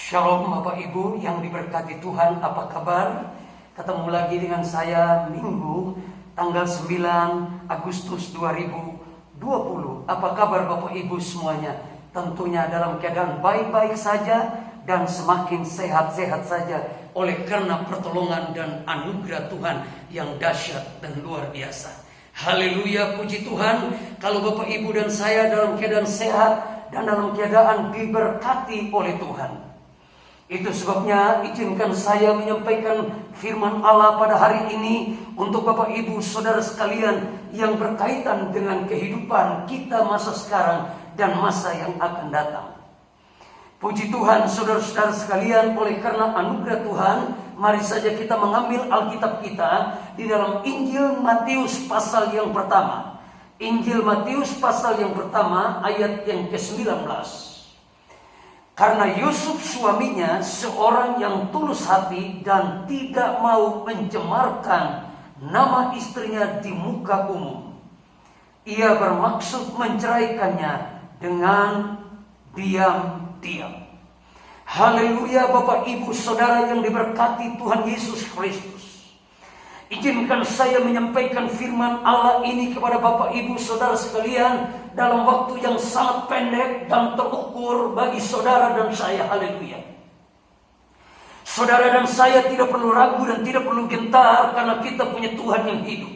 Shalom Bapak Ibu yang diberkati Tuhan, apa kabar? Ketemu lagi dengan saya Minggu tanggal 9 Agustus 2020. Apa kabar Bapak Ibu semuanya? Tentunya dalam keadaan baik-baik saja dan semakin sehat-sehat saja oleh karena pertolongan dan anugerah Tuhan yang dahsyat dan luar biasa. Haleluya, puji Tuhan. Kalau Bapak Ibu dan saya dalam keadaan sehat dan dalam keadaan diberkati oleh Tuhan, itu sebabnya izinkan saya menyampaikan firman Allah pada hari ini untuk Bapak Ibu Saudara sekalian yang berkaitan dengan kehidupan kita masa sekarang dan masa yang akan datang. Puji Tuhan saudara-saudara sekalian, oleh karena anugerah Tuhan, mari saja kita mengambil Alkitab kita di dalam Injil Matius pasal yang pertama. Injil Matius pasal yang pertama ayat yang ke-19. Karena Yusuf suaminya seorang yang tulus hati dan tidak mau mencemarkan nama istrinya di muka umum, ia bermaksud menceraikannya dengan diam-diam. Haleluya, Bapak Ibu Saudara yang diberkati Tuhan Yesus Kristus. Izinkan saya menyampaikan firman Allah ini kepada Bapak Ibu Saudara sekalian dalam waktu yang sangat pendek dan terukur bagi saudara dan saya. Haleluya. Saudara dan saya tidak perlu ragu dan tidak perlu gentar karena kita punya Tuhan yang hidup.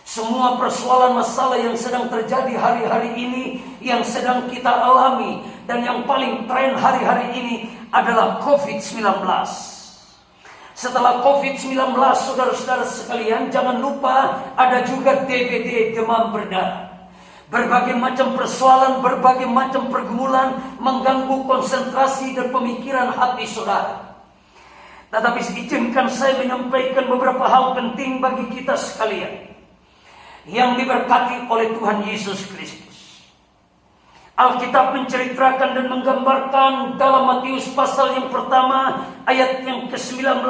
Semua persoalan masalah yang sedang terjadi hari-hari ini, yang sedang kita alami, dan yang paling tren hari-hari ini adalah COVID-19. Setelah COVID-19, saudara-saudara sekalian, jangan lupa ada juga DBD, demam berdarah. Berbagai macam persoalan, berbagai macam pergumulan mengganggu konsentrasi dan pemikiran hati saudara. Tetapi izinkan saya menyampaikan beberapa hal penting bagi kita sekalian yang diberkati oleh Tuhan Yesus Kristus. Alkitab menceritakan dan menggambarkan dalam Matius pasal yang pertama ayat yang ke-19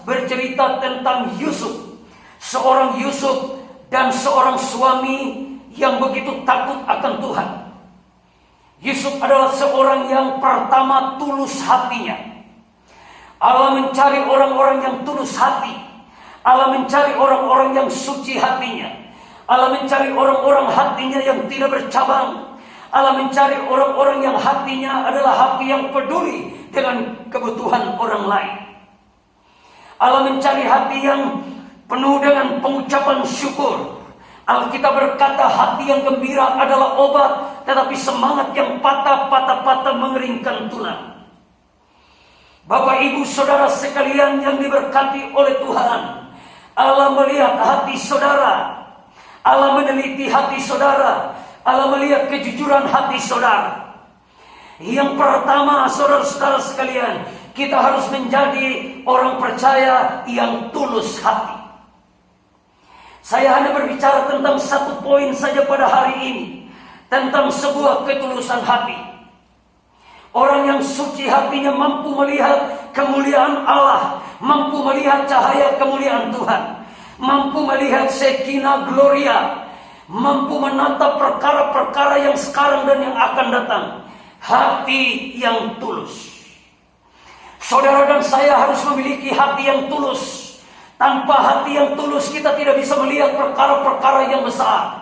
bercerita tentang Yusuf. Seorang Yusuf dan seorang suami yang begitu takut akan Tuhan. Yusuf adalah seorang yang pertama tulus hatinya. Allah mencari orang-orang yang tulus hati. Allah mencari orang-orang yang suci hatinya. Allah mencari orang-orang hatinya yang tidak bercabang. Allah mencari orang-orang yang hatinya adalah hati yang peduli dengan kebutuhan orang lain. Allah mencari hati yang penuh dengan pengucapan syukur. Alkitab berkata hati yang gembira adalah obat, tetapi semangat yang patah mengeringkan tulang. Bapak Ibu Saudara sekalian yang diberkati oleh Tuhan, Allah melihat hati saudara. Allah meneliti hati saudara. Allah melihat kejujuran hati saudara. Yang pertama, saudara-saudara sekalian, kita harus menjadi orang percaya yang tulus hati. Saya hanya berbicara tentang satu poin saja pada hari ini, tentang sebuah ketulusan hati. Orang yang suci hatinya mampu melihat kemuliaan Allah, mampu melihat cahaya kemuliaan Tuhan, mampu melihat Shekinah Gloria, mampu menatap perkara-perkara yang sekarang dan yang akan datang. Hati yang tulus. Saudara dan saya harus memiliki hati yang tulus. Tanpa hati yang tulus kita tidak bisa melihat perkara-perkara yang besar.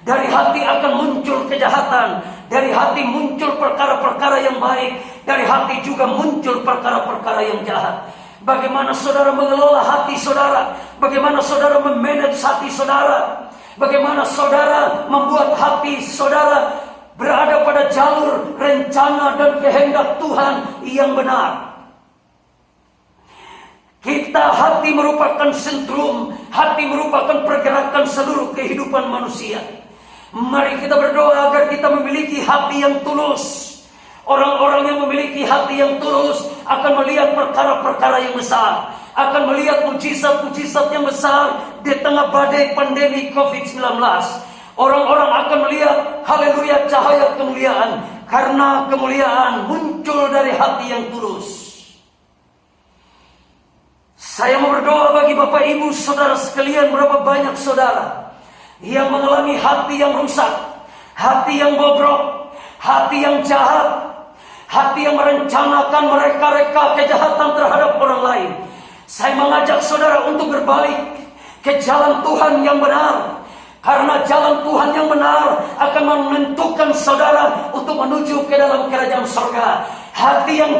Dari hati akan muncul kejahatan. Dari hati muncul perkara-perkara yang baik. Dari hati juga muncul perkara-perkara yang jahat. Bagaimana saudara mengelola hati saudara? Bagaimana saudara memanage hati saudara? Bagaimana saudara membuat hati saudara berada pada jalur rencana dan kehendak Tuhan yang benar? Hati merupakan sentrum, hati merupakan pergerakan seluruh kehidupan manusia. Mari kita berdoa agar kita memiliki hati yang tulus. Orang-orang yang memiliki hati yang tulus akan melihat perkara-perkara yang besar, akan melihat mujizat-mujizat yang besar di tengah badai pandemi COVID-19. Orang-orang akan melihat, haleluya, cahaya kemuliaan, karena kemuliaan muncul dari hati yang tulus. Saya mau berdoa bagi Bapak Ibu Saudara sekalian, berapa banyak saudara yang mengalami hati yang rusak, hati yang bobrok, hati yang jahat, hati hati yang merencanakan mereka-reka kejahatan terhadap orang lain. Saya mengajak saudara untuk berbalik ke jalan Tuhan yang benar. Karena jalan Tuhan yang benar akan menentukan saudara untuk menuju ke dalam kerajaan surga. Hati yang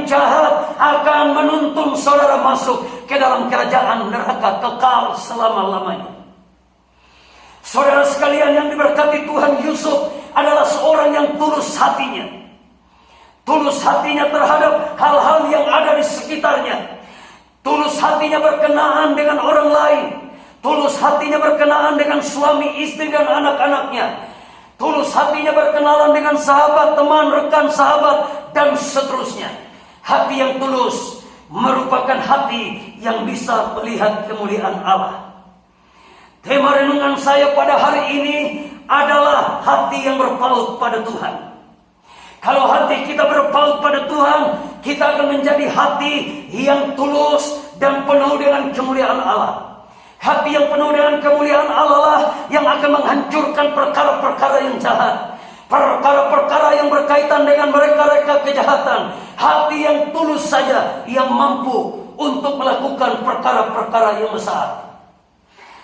jahat akan menuntun saudara masuk ke dalam kerajaan neraka kekal selama-lamanya. Saudara sekalian yang diberkati Tuhan, Yusuf adalah seorang yang tulus hatinya. Tulus hatinya terhadap hal-hal yang ada di sekitarnya. Tulus hatinya berkenaan dengan orang lain. Tulus hatinya berkenaan dengan suami, istri, dan anak-anaknya. Tulus hatinya berkenalan dengan sahabat, teman, rekan sahabat, dan seterusnya. Hati yang tulus merupakan hati yang bisa melihat kemuliaan Allah. Tema renungan saya pada hari ini adalah hati yang berpaut pada Tuhan. Kalau hati kita berpaut pada Tuhan, kita akan menjadi hati yang tulus dan penuh dengan kemuliaan Allah. Hati yang penuh dengan kemuliaan Allah lah yang akan menghancurkan perkara-perkara yang jahat. Perkara-perkara yang berkaitan dengan mereka-reka kejahatan. Hati yang tulus saja yang mampu untuk melakukan perkara-perkara yang besar.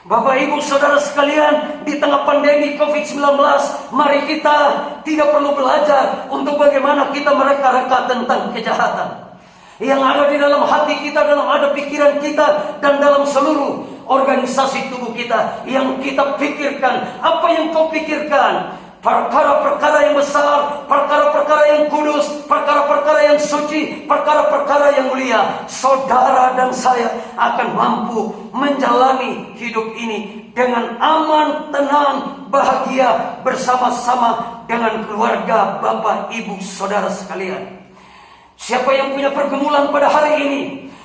Bapak ibu saudara sekalian, di tengah pandemi COVID-19, mari kita tidak perlu belajar untuk bagaimana kita mereka-reka tentang kejahatan yang ada di dalam hati kita, dalam ada pikiran kita, dan dalam seluruh organisasi tubuh kita. Yang kita pikirkan, apa yang kau pikirkan? Perkara-perkara yang besar, perkara-perkara yang kudus, perkara-perkara yang suci, perkara-perkara yang mulia. Saudara dan saya akan mampu menjalani hidup ini dengan aman, tenang, bahagia, bersama-sama dengan keluarga, bapak, ibu, saudara sekalian. Siapa yang punya pergumulan pada hari ini?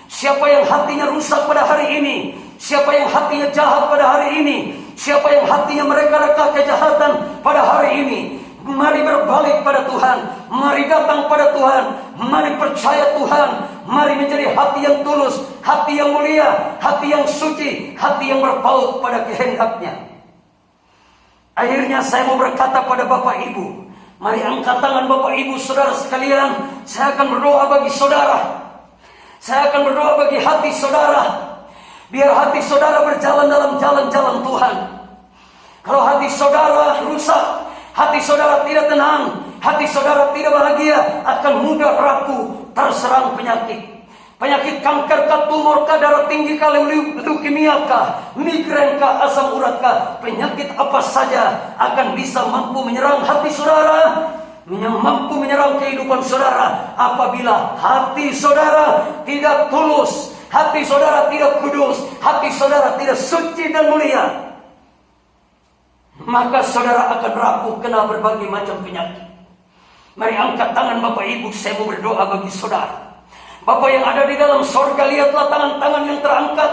Siapa yang hatinya rusak pada hari ini? Siapa yang hatinya jahat pada hari ini? Siapa yang hatinya mereka-reka kejahatan pada hari ini? Mari berbalik pada Tuhan. Mari datang pada Tuhan. Mari percaya Tuhan. Mari menjadi hati yang tulus, hati yang mulia, hati yang suci, hati yang berpaut pada kehendaknya. Akhirnya saya mau berkata pada Bapak Ibu, mari angkat tangan Bapak Ibu saudara sekalian. Saya akan berdoa bagi saudara. Saya akan berdoa bagi hati saudara. Biar hati saudara berjalan dalam jalan-jalan Tuhan. Kalau hati saudara rusak, hati saudara tidak tenang, hati saudara tidak bahagia, akan mudah rapuh, terserang penyakit. Penyakit kanker kah, tumor kah, darah tinggi kah, leukemia kah, migrain kah, asam urat kah, penyakit apa saja akan bisa mampu menyerang hati saudara, mampu menyerang kehidupan saudara apabila hati saudara tidak tulus, hati saudara tidak kudus, hati saudara tidak suci dan mulia. Maka saudara akan rapuh kena berbagai macam penyakit. Mari angkat tangan Bapak Ibu, saya mau berdoa bagi saudara. Bapak yang ada di dalam sorga, lihatlah tangan-tangan yang terangkat.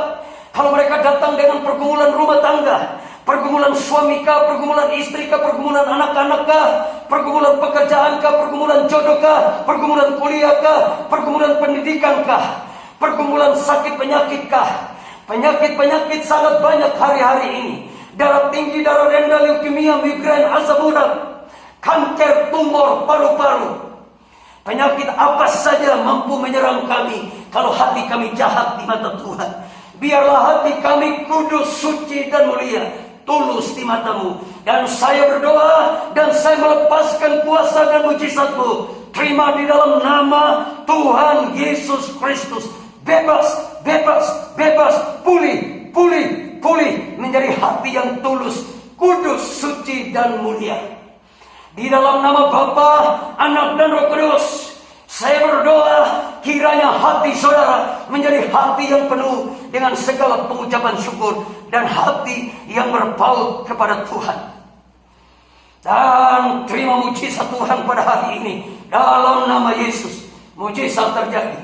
Kalau mereka datang dengan pergumulan rumah tangga, pergumulan suami kah, pergumulan istri kah, pergumulan anak-anak kah, pergumulan pekerjaan kah, pergumulan jodoh kah, pergumulan kuliah kah, pergumulan pendidikan kah, pergumulan sakit penyakit kah. Penyakit-penyakit sangat banyak hari-hari ini. Darah tinggi, darah rendah, leukemia, migrain, asam urat, kanker, tumor, paru-paru. Penyakit apa saja mampu menyerang kami kalau hati kami jahat di mata Tuhan. Biarlah hati kami kudus, suci, dan mulia, tulus di matamu. Dan saya berdoa dan saya melepaskan kuasa dan mujizat-Mu. Terima di dalam nama Tuhan Yesus Kristus. Bebas, bebas, bebas, pulih, pulih, pulih menjadi hati yang tulus, kudus, suci, dan mulia. Di dalam nama Bapa, Anak, dan Roh Kudus, saya berdoa kiranya hati saudara menjadi hati yang penuh dengan segala pengucapan syukur dan hati yang berpaut kepada Tuhan. Dan terima mujizat Tuhan pada hari ini. Dalam nama Yesus, mujizat terjadi.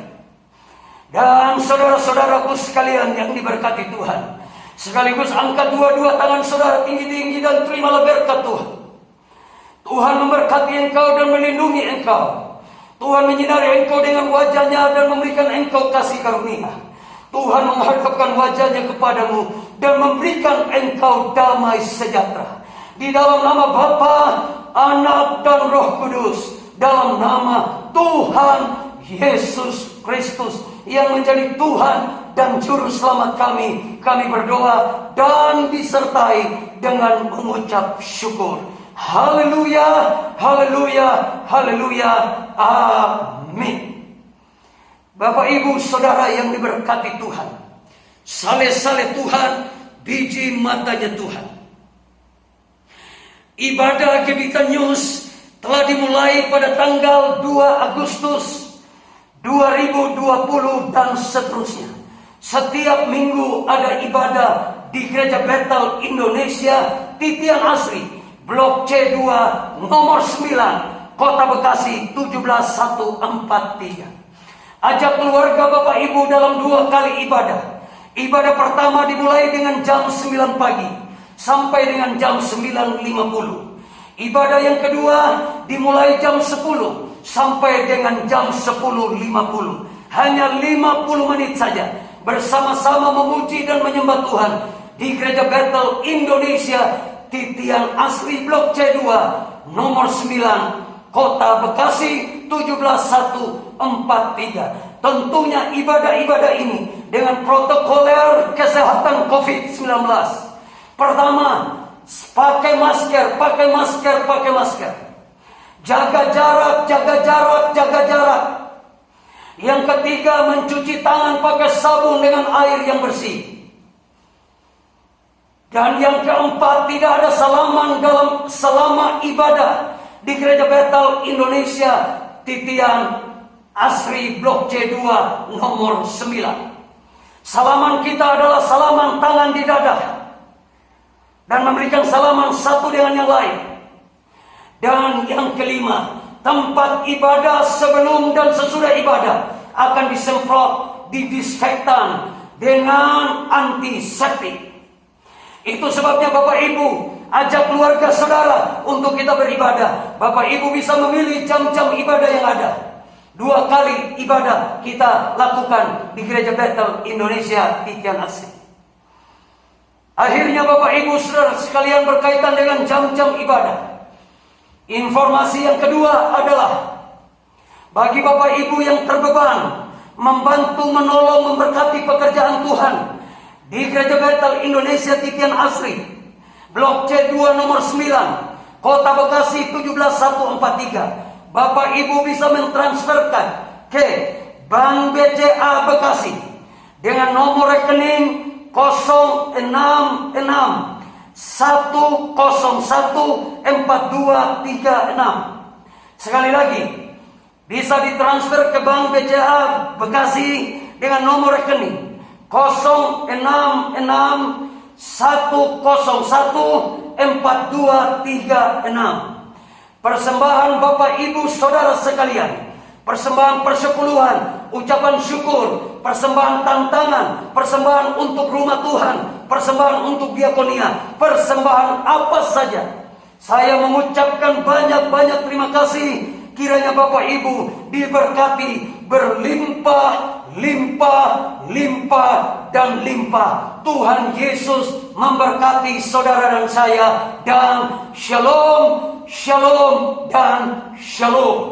Dan saudara-saudaraku sekalian yang diberkati Tuhan, sekaligus angkat dua-dua tangan saudara tinggi-tinggi dan terimalah berkat Tuhan. Tuhan memberkati engkau dan melindungi engkau. Tuhan menyinari engkau dengan wajahnya dan memberikan engkau kasih karunia. Tuhan menghadapkan wajahnya kepadamu dan memberikan engkau damai sejahtera. Di dalam nama Bapa, Anak, dan Roh Kudus. dalam nama Tuhan Yesus Kristus yang menjadi Tuhan dan Juru Selamat kami. Kami berdoa dan disertai dengan mengucap syukur. Haleluya, haleluya, haleluya, amin. Bapak Ibu Saudara yang diberkati Tuhan, saleh-saleh Tuhan, biji matanya Tuhan. Ibadah Gebetan News telah dimulai pada tanggal 2 Agustus 2020 dan seterusnya. Setiap minggu ada ibadah di Gereja Bethel Indonesia, Titian Asri, Blok C2, nomor 9, Kota Bekasi 17143. Ajak keluarga Bapak Ibu dalam 2 kali ibadah. Ibadah pertama dimulai dengan jam 9 pagi sampai dengan jam 9.50. Ibadah yang kedua dimulai jam 10 sampai dengan jam 10.50. Hanya 50 menit saja bersama-sama memuji dan menyembah Tuhan di Gereja Bethel Indonesia, Titian Asri, Blok C2, nomor 9, Kota Bekasi 17143. Tentunya ibadah-ibadah ini dengan protokoler kesehatan COVID-19. Pertama, pakai masker, pakai masker, pakai masker. Jaga jarak, jaga jarak, jaga jarak. Yang ketiga, mencuci tangan pakai sabun dengan air yang bersih. Dan yang keempat, tidak ada salaman selama ibadah di Gereja Bethel Indonesia, Titian Asri, Blok C2, nomor 9. Salaman kita adalah salaman tangan di dada dan memberikan salaman satu dengan yang lain. Dan yang kelima, tempat ibadah sebelum dan sesudah ibadah akan disemprot, didisinfektan dengan antiseptik. Itu sebabnya Bapak Ibu, ajak keluarga saudara untuk kita beribadah. Bapak Ibu bisa memilih jam-jam ibadah yang ada. 2 kali ibadah kita lakukan di Gereja Bethel Indonesia, Titian Asri. Akhirnya Bapak Ibu saudara sekalian, berkaitan dengan jam-jam ibadah, informasi yang kedua adalah bagi Bapak Ibu yang terbeban membantu, menolong, memberkati pekerjaan Tuhan di Gereja Bethel Indonesia, Titian Asri, Blok C2 nomor 9, Kota Bekasi 17143. Bapak Ibu bisa mentransferkan ke Bank BCA Bekasi dengan nomor rekening 066 101 4236. Sekali lagi, bisa ditransfer ke Bank BCA Bekasi dengan nomor rekening 066 101 4236. Persembahan Bapak Ibu Saudara sekalian, persembahan persepuluhan, ucapan syukur, persembahan tantangan, persembahan untuk rumah Tuhan, persembahan untuk diakonia, persembahan apa saja. Saya mengucapkan banyak-banyak terima kasih. Kiranya Bapak Ibu diberkati berlimpah, limpah, limpah, dan limpah. Tuhan Yesus memberkati saudara dan saya, dan shalom, shalom, dan shalom.